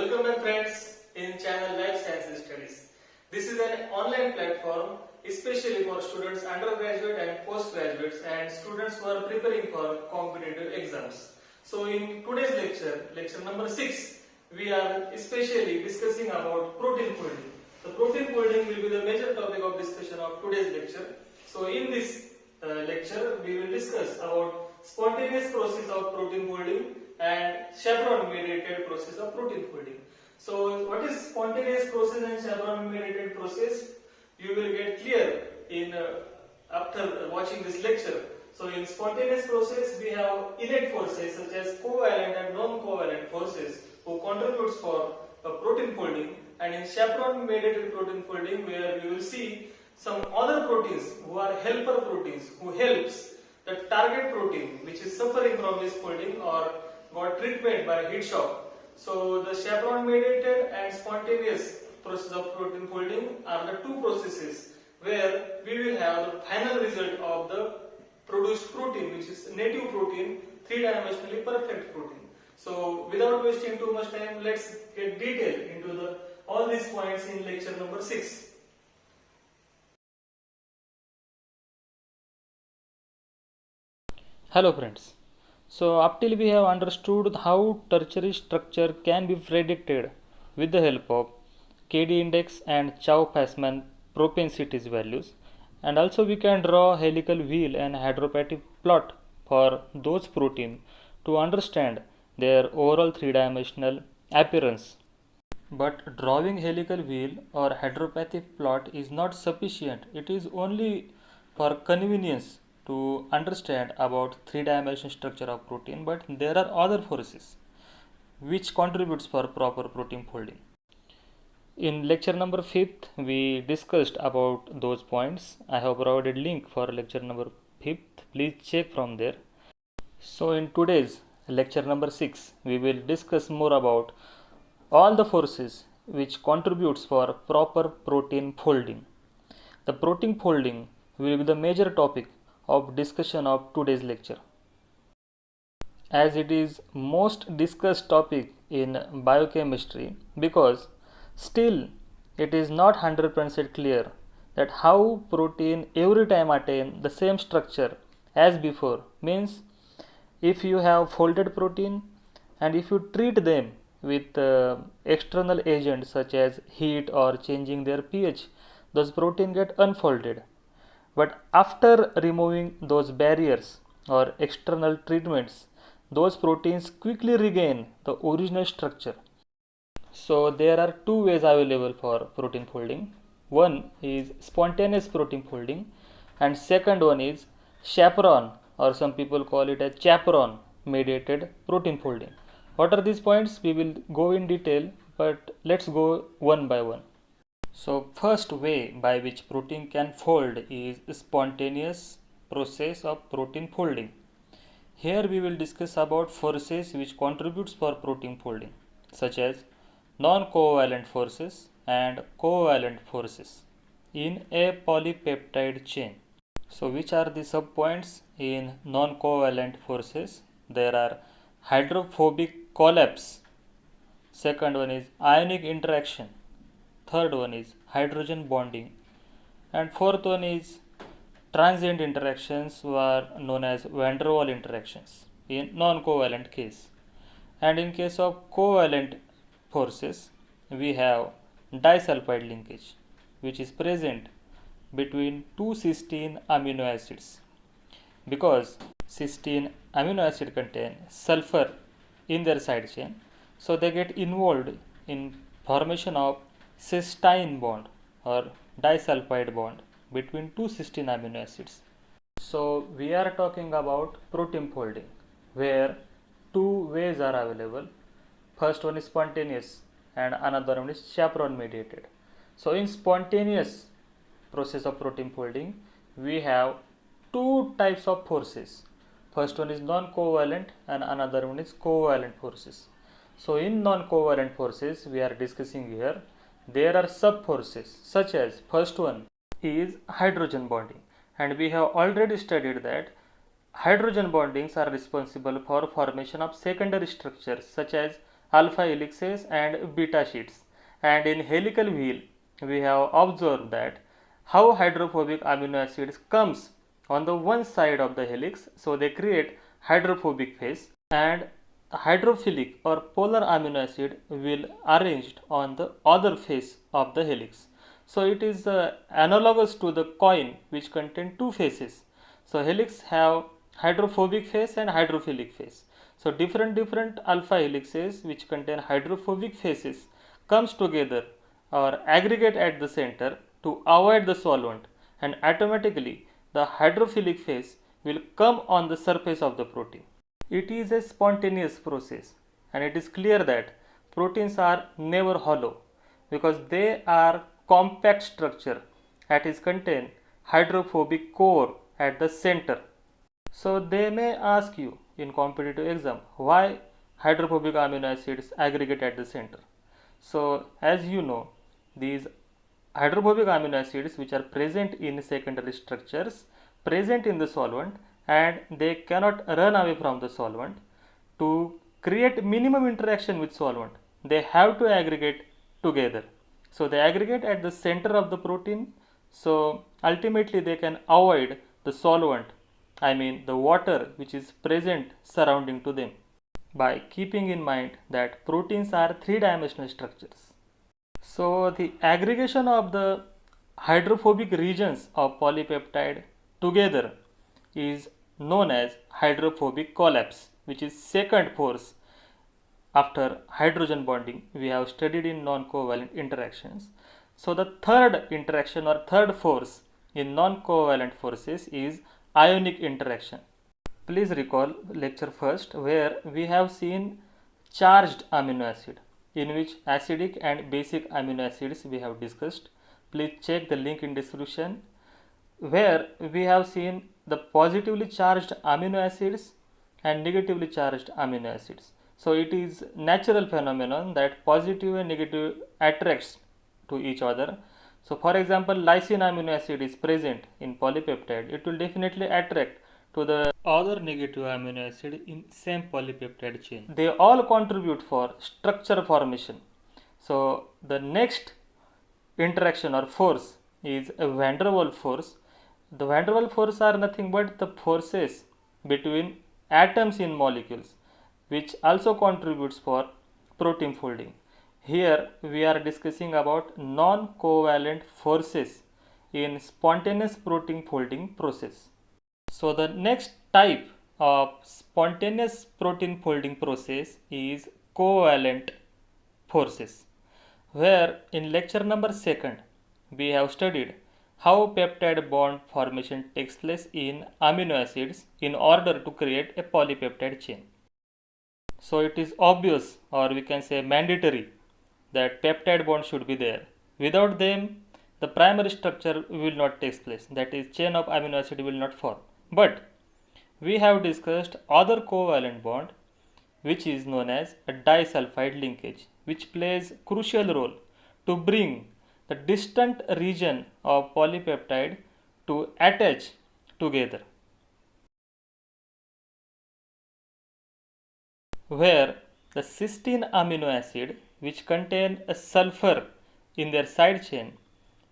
Welcome back friends in channel Life Sciences Studies. This is an online platform especially for students undergraduate and postgraduates and students who are preparing for competitive exams. So in today's lecture number 6, we are especially discussing about protein folding. The protein folding will be the major topic of discussion of today's lecture. So in this lecture we will discuss about spontaneous process of protein folding and chaperone mediated process of protein folding. So what is spontaneous process and chaperone mediated process? You will get clear in after watching this lecture. So in spontaneous process we have innate forces such as covalent and non-covalent forces who contributes for protein folding, and in chaperone mediated protein folding where you will see some other proteins who are helper proteins who helps the target protein which is suffering from this folding or got treatment by heat shock. So the chaperone mediated and spontaneous process of protein folding are the two processes where we will have the final result of the produced protein, which is native protein, three-dimensionally perfect protein. So without wasting too much time, let's get detail into all these points in lecture number 6. Hello friends. So up till we have understood how tertiary structure can be predicted with the help of KD index and Chow-Fasman propensities values, and also we can draw helical wheel and hydropathic plot for those proteins to understand their overall three-dimensional appearance. But drawing helical wheel or hydropathic plot is not sufficient. It is only for convenience to understand about three-dimensional structure of protein, but there are other forces which contributes for proper protein folding. In lecture number 5th, we discussed about those points. I have provided link for lecture number 5th. Please check from there. So in today's lecture number 6, we will discuss more about all the forces which contributes for proper protein folding. The protein folding will be the major topic of discussion of today's lecture, as it is most discussed topic in biochemistry, because still it is not 100% clear that how protein every time attain the same structure as before. Means if you have folded protein and if you treat them with external agents such as heat or changing their pH, those protein get unfolded. But after removing those barriers or external treatments, those proteins quickly regain the original structure. So there are two ways available for protein folding. One is spontaneous protein folding and second one is chaperone, or some people call it a chaperone mediated protein folding. What are these points? We will go in detail, but let's go one by one. So first way by which protein can fold is spontaneous process of protein folding. Here we will discuss about forces which contributes for protein folding, such as non-covalent forces and covalent forces in a polypeptide chain. So which are the subpoints in non-covalent forces? There are hydrophobic collapse, second one is ionic interaction, third one is hydrogen bonding, and fourth one is transient interactions, who are known as van der Waals interactions in non-covalent case. And in case of covalent forces, we have disulfide linkage which is present between two cysteine amino acids, because cysteine amino acid contain sulfur in their side chain, so they get involved in formation of cysteine bond or disulfide bond between two cysteine amino acids. So we are talking about protein folding where two ways are available. First one is spontaneous and another one is chaperone mediated. So in spontaneous process of protein folding, we have two types of forces. First one is non-covalent and another one is covalent forces. So in non-covalent forces we are discussing here, there are sub forces such as first one is hydrogen bonding, and we have already studied that hydrogen bondings are responsible for formation of secondary structures such as alpha helices and beta sheets. And in helical wheel, we have observed that how hydrophobic amino acids comes on the one side of the helix, so they create hydrophobic phase, and hydrophilic or polar amino acid will arranged on the other face of the helix. So it is analogous to the coin which contain two faces. So helix have hydrophobic face and hydrophilic face. So different alpha helices which contain hydrophobic faces comes together or aggregate at the center to avoid the solvent, and automatically the hydrophilic phase will come on the surface of the protein. It is a spontaneous process, and it is clear that proteins are never hollow because they are compact structure that is contain hydrophobic core at the center. So they may ask you in competitive exam why hydrophobic amino acids aggregate at the center. So as you know, these hydrophobic amino acids which are present in secondary structures present in the solvent, and they cannot run away from the solvent. To create minimum interaction with solvent, they have to aggregate together. So they aggregate at the center of the protein, so ultimately they can avoid the solvent, I mean the water which is present surrounding to them, by keeping in mind that proteins are three-dimensional structures. So the aggregation of the hydrophobic regions of polypeptide together is known as hydrophobic collapse, which is second force after hydrogen bonding we have studied in non-covalent interactions. So the third interaction or third force in non-covalent forces is ionic interaction. Please recall lecture first where we have seen charged amino acid, in which acidic and basic amino acids we have discussed. Please check the link in description, where we have seen the positively charged amino acids and negatively charged amino acids. So it is natural phenomenon that positive and negative attracts to each other. So for example, lysine amino acid is present in polypeptide, it will definitely attract to the other negative amino acid in same polypeptide chain. They all contribute for structure formation. So the next interaction or force is a van der Waals force. The van der Waals force are nothing but the forces between atoms in molecules, which also contributes for protein folding. Here we are discussing about non-covalent forces in spontaneous protein folding process. So the next type of spontaneous protein folding process is covalent forces, where in lecture number 2nd we have studied how peptide bond formation takes place in amino acids in order to create a polypeptide chain. So it is obvious, or we can say mandatory, that peptide bond should be there. Without them, the primary structure will not take place, that is chain of amino acid will not form. But we have discussed other covalent bond which is known as a disulfide linkage, which plays crucial role to bring the distant region of polypeptide to attach together, where the cysteine amino acid which contain a sulfur in their side chain,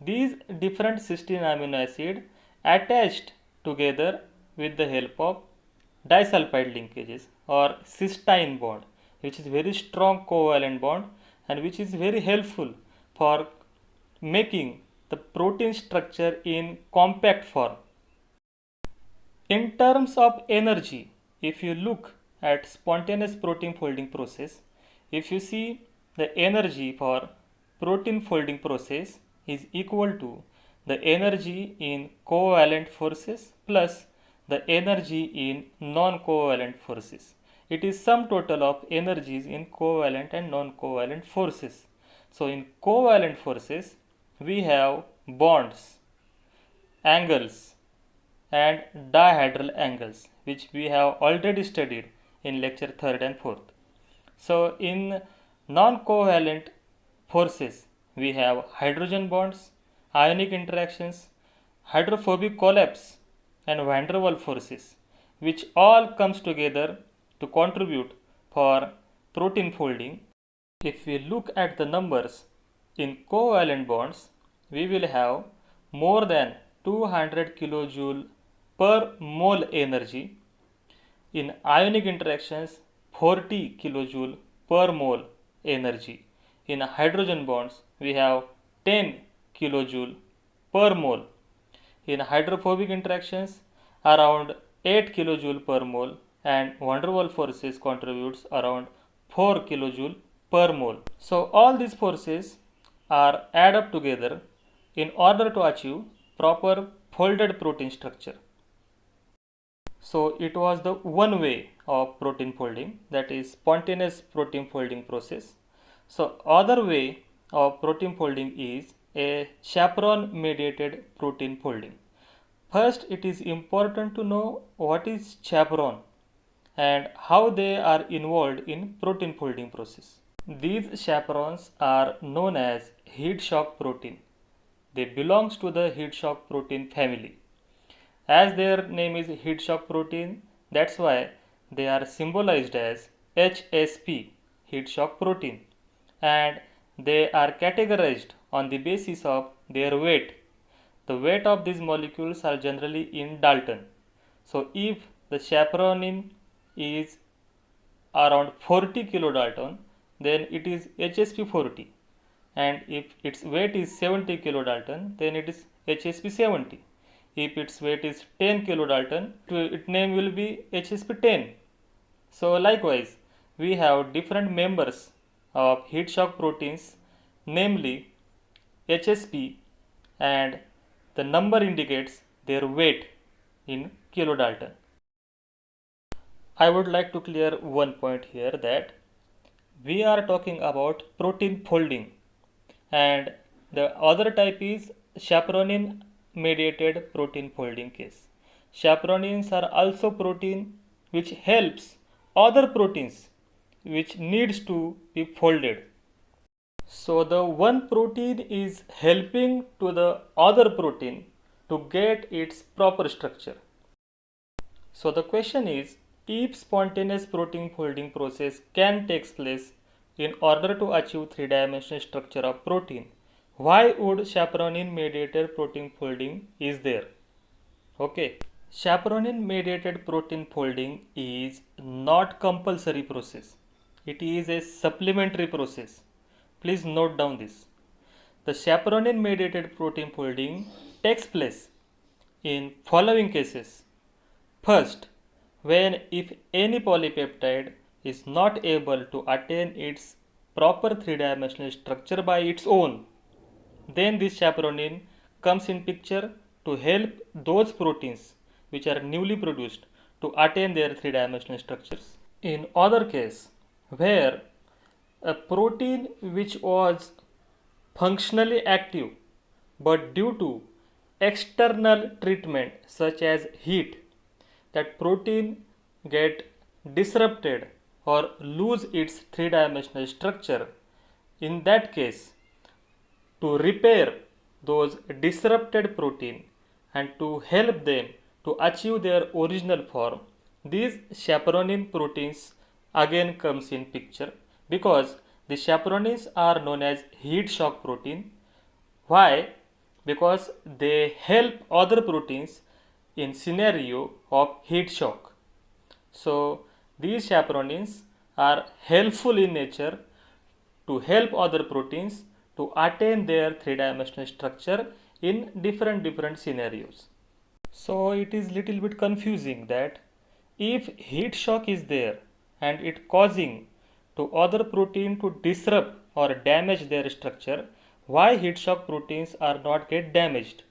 these different cysteine amino acid attached together with the help of disulfide linkages or cysteine bond, which is very strong covalent bond and which is very helpful for making the protein structure in compact form. In terms of energy, if you look at spontaneous protein folding process, if you see the energy for protein folding process is equal to the energy in covalent forces plus the energy in non-covalent forces. It is sum total of energies in covalent and non-covalent forces. So in covalent forces, we have bonds, angles and dihedral angles, which we have already studied in lecture 3rd and 4th. So in non-covalent forces, we have hydrogen bonds, ionic interactions, hydrophobic collapse and van der Waals forces, which all comes together to contribute for protein folding. If we look at the numbers in covalent bonds, we will have more than 200 kilojoule per mole energy. In ionic interactions, 40 kilojoule per mole energy. In hydrogen bonds, we have 10 kilojoule per mole. In hydrophobic interactions, around 8 kilojoule per mole, and van der Waals forces contributes around 4 kilojoule per mole. So all these forces are add up together in order to achieve proper folded protein structure. So it was the one way of protein folding, that is spontaneous protein folding process. So other way of protein folding is a chaperone mediated protein folding. First, it is important to know what is chaperon and how they are involved in protein folding process. These chaperons are known as heat shock protein. They belongs to the heat shock protein family. As their name is heat shock protein, that's why they are symbolized as HSP, heat shock protein, and they are categorized on the basis of their weight. The weight of these molecules are generally in Dalton. So if the chaperonin is around 40 kilodalton, then it is HSP 40, and if its weight is 70 kilodalton, then it is HSP 70. If its weight is 10 kilodalton, its name will be HSP 10. So likewise, we have different members of heat shock proteins, namely HSP, and the number indicates their weight in kilodalton. I would like to clear one point here, that we are talking about protein folding, and the other type is chaperonin mediated protein folding case. Chaperonins are also protein which helps other proteins which needs to be folded. So the one protein is helping to the other protein to get its proper structure. So the question is, if spontaneous protein folding process can take place in order to achieve three-dimensional structure of protein, why would chaperonin mediated protein folding is there? Okay, chaperonin mediated protein folding is not compulsory process. It is a supplementary process. Please note down this. The chaperonin mediated protein folding takes place in following cases. First, when if any polypeptide is not able to attain its proper three-dimensional structure by its own, then this chaperonin comes in picture to help those proteins which are newly produced to attain their three-dimensional structures. In other case, where a protein which was functionally active but due to external treatment such as heat, that protein get disrupted or lose its three-dimensional structure, in that case, to repair those disrupted protein and to help them to achieve their original form, these chaperonin proteins again comes in picture, because the chaperonins are known as heat shock protein. Why? Because they help other proteins in scenario of heat shock. So these chaperonins are helpful in nature to help other proteins to attain their three-dimensional structure in different scenarios. So it is little bit confusing that if heat shock is there and it causing to other protein to disrupt or damage their structure, why heat shock proteins are not get damaged?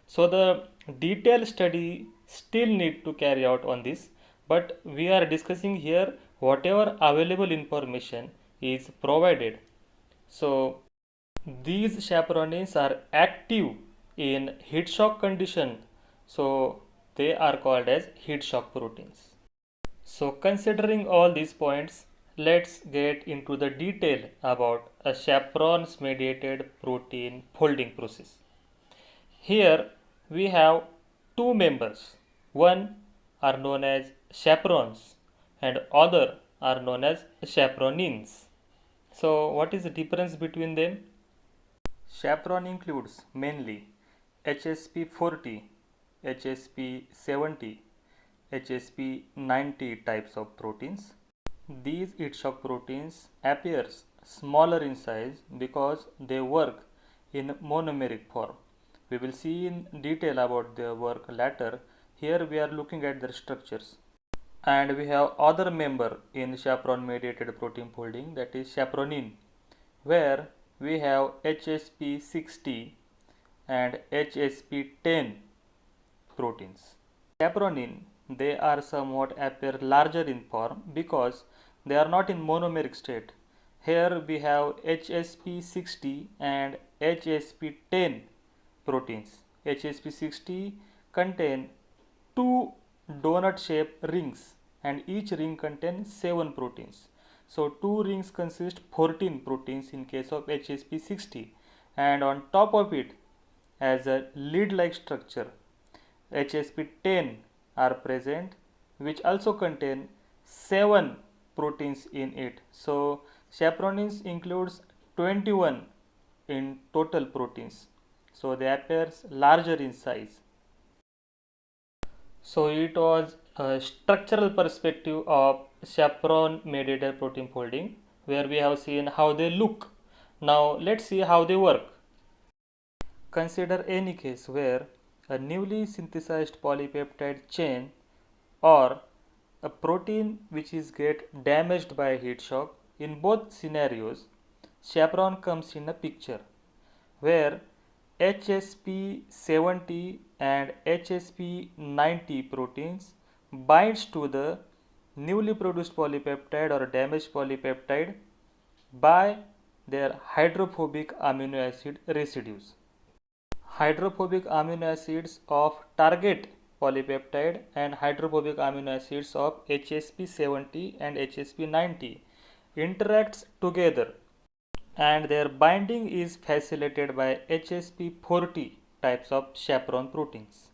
So the detailed study still need to carry out on this, but we are discussing here whatever available information is provided. So these chaperonins are active in heat shock condition, so they are called as heat shock proteins. So considering all these points, let's get into the detail about a chaperones mediated protein folding process. Here we have two members. One are known as chaperons and other are known as chaperonins. So what is the difference between them? Chaperon includes mainly HSP 40, HSP 70, HSP 90 types of proteins. These HSP proteins appears smaller in size because they work in monomeric form. We will see in detail about their work later. Here we are looking at their structures. And we have other member in chaperone mediated protein folding, that is chaperonin, where we have HSP 60 and HSP 10 proteins. Chaperonin, they are somewhat appear larger in form because they are not in monomeric state. Here we have HSP 60 and HSP 10 proteins. HSP 60 contain two donut shaped rings and each ring contains 7 proteins. So 2 rings consist 14 proteins in case of HSP 60, and on top of it as a lead like structure HSP 10 are present, which also contain 7 proteins in it. So chaperonins includes 21 in total proteins. So they appears larger in size. So it was a structural perspective of chaperone mediated protein folding, where we have seen how they look. Now let's see how they work. Consider any case where a newly synthesized polypeptide chain or a protein which is get damaged by heat shock. In both scenarios, chaperone comes in a picture, where HSP 70 and HSP 90 proteins binds to the newly produced polypeptide or damaged polypeptide by their hydrophobic amino acid residues. Hydrophobic amino acids of target polypeptide and hydrophobic amino acids of HSP 70 and HSP 90 interacts together, and their binding is facilitated by HSP 40 types of chaperone proteins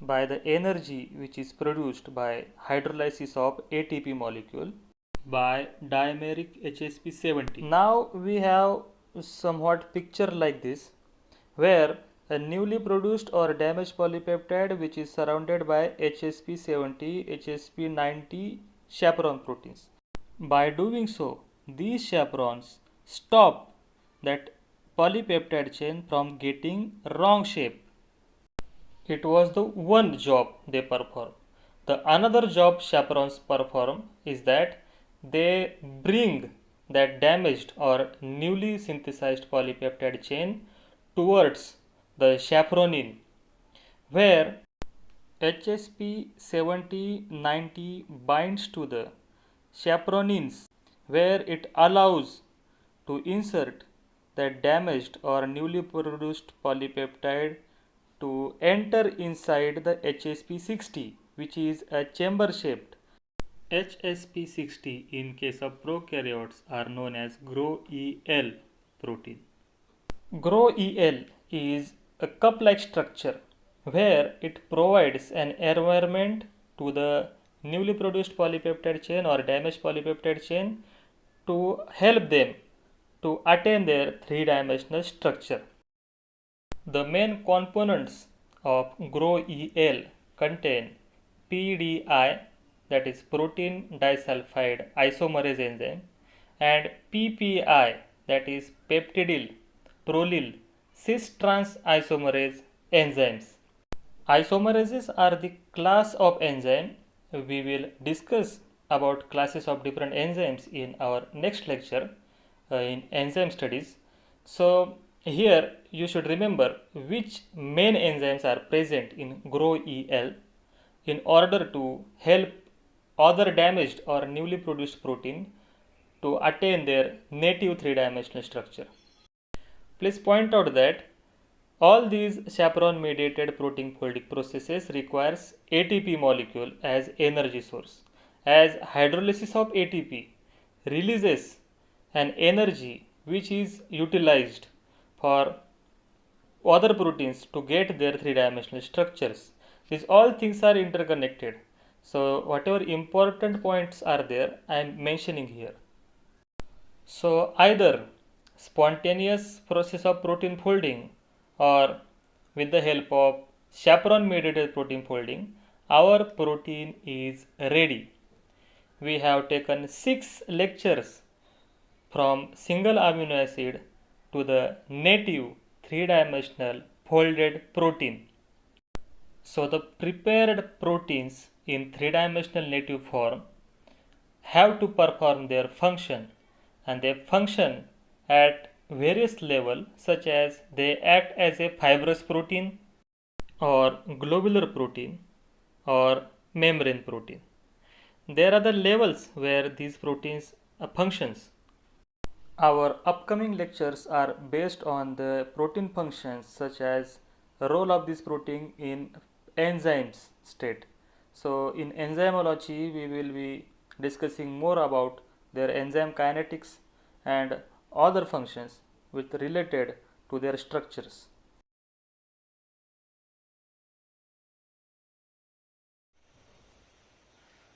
by the energy which is produced by hydrolysis of ATP molecule by dimeric HSP 70. Now we have somewhat picture like this, where a newly produced or damaged polypeptide which is surrounded by HSP 70, HSP 90 chaperone proteins. By doing so, these chaperones stop that polypeptide chain from getting wrong shape. It was the one job they perform. The another job chaperones perform is that they bring that damaged or newly synthesized polypeptide chain towards the chaperonin, where HSP 70-90 binds to the chaperonins, where it allows to insert that damaged or newly produced polypeptide to enter inside the HSP 60, which is a chamber shaped. HSP 60 in case of prokaryotes are known as GRO-EL protein. GRO-EL is a cup-like structure where it provides an environment to the newly produced polypeptide chain or damaged polypeptide chain to help them to attain their three-dimensional structure. The main components of GRO-EL contain PDI, that is protein disulfide isomerase enzyme, and PPI, that is peptidyl prolyl cis trans isomerase enzymes. Isomerases are the class of enzyme. We will discuss about classes of different enzymes in our next lecture in enzyme studies. So here you should remember which main enzymes are present in GRO-EL in order to help other damaged or newly produced protein to attain their native three-dimensional structure. Please point out that all these chaperone mediated protein folding processes requires ATP molecule as energy source, as hydrolysis of ATP releases an energy which is utilized for other proteins to get their three-dimensional structures. These all things are interconnected. So whatever important points are there, I am mentioning here. So either spontaneous process of protein folding or with the help of chaperone mediated protein folding, our protein is ready. We have taken 6 lectures from single amino acid to the native 3-dimensional folded protein. So the prepared proteins in 3-dimensional native form have to perform their function, and they function at various levels, such as they act as a fibrous protein or globular protein or membrane protein. There are the levels where these proteins functions. Our upcoming lectures are based on the protein functions, such as the role of this protein in enzymes state. So in enzymology we will be discussing more about their enzyme kinetics and other functions with related to their structures.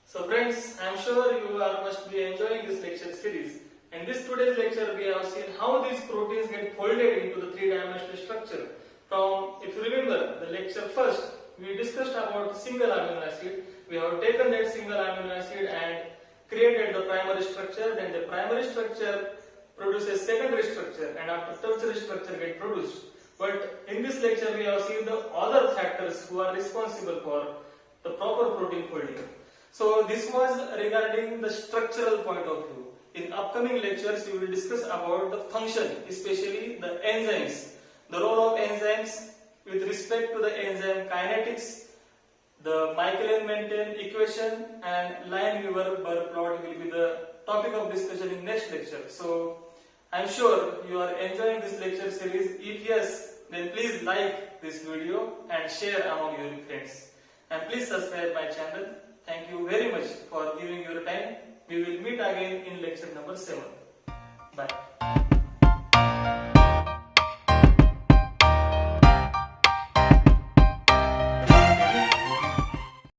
So friends, I am sure you are must be enjoying this lecture series. In this today's lecture, we have seen how these proteins get folded into the 3-dimensional structure. From, if you remember, the lecture first, we discussed about single amino acid. We have taken that single amino acid and created the primary structure. Then the primary structure produces secondary structure, and after tertiary structure get produced. But in this lecture, we have seen the other factors who are responsible for the proper protein folding. So this was regarding the structural point of view. In upcoming lectures, we will discuss about the function, especially the enzymes, the role of enzymes with respect to the enzyme kinetics, the Michaelian-Menten equation, and Lineweaver-Burr plot will be the topic of discussion in next lecture. So I am sure you are enjoying this lecture series. If yes, then please like this video and share among your friends. And please subscribe my channel. Thank you very much for giving your time. We will meet again in lecture number 7. Bye.